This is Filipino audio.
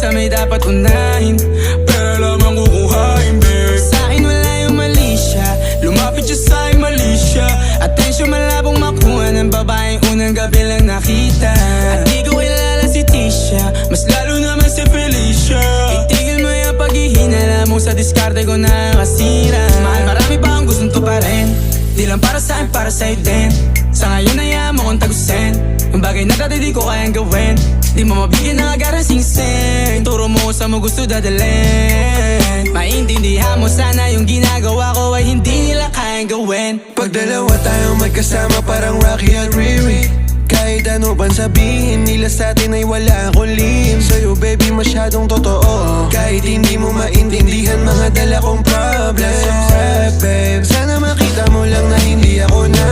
minsan may dapat unahin, pero lamang kukuhain, babe. Sa'kin wala yung mali siya, lumapit siya sa'kin mali siya. Atensyon malabong makuha ng babaeng unang gabi lang nakita. At di ko kilala si Tisha, mas lalo naman si Felicia. Itigil mo yung paghihinala mo, sa diskarte ko nakasira. Mahal, marami pa ang gustong tuparin, di lang para sa'kin, para sa'yo din. Sa ngayon hayaan mo kong tagusin yung bagay na dati di ko kayang gawin. Di mo mabigyan ng agarang singsing, turo mo sa mo gusto dadalhin. Maintindihan mo sana yung ginagawa ko ay hindi nila kayang gawin. Pag dalawa tayong magkasama parang Rocky at Riri, kahit ano bang sabihin nila sa'tin ay wala akong lihim. Sa'yo baby masyadong totoo, kahit hindi mo maintindihan mga dala kong problems. Babe, sana makita mo lang na hindi ako na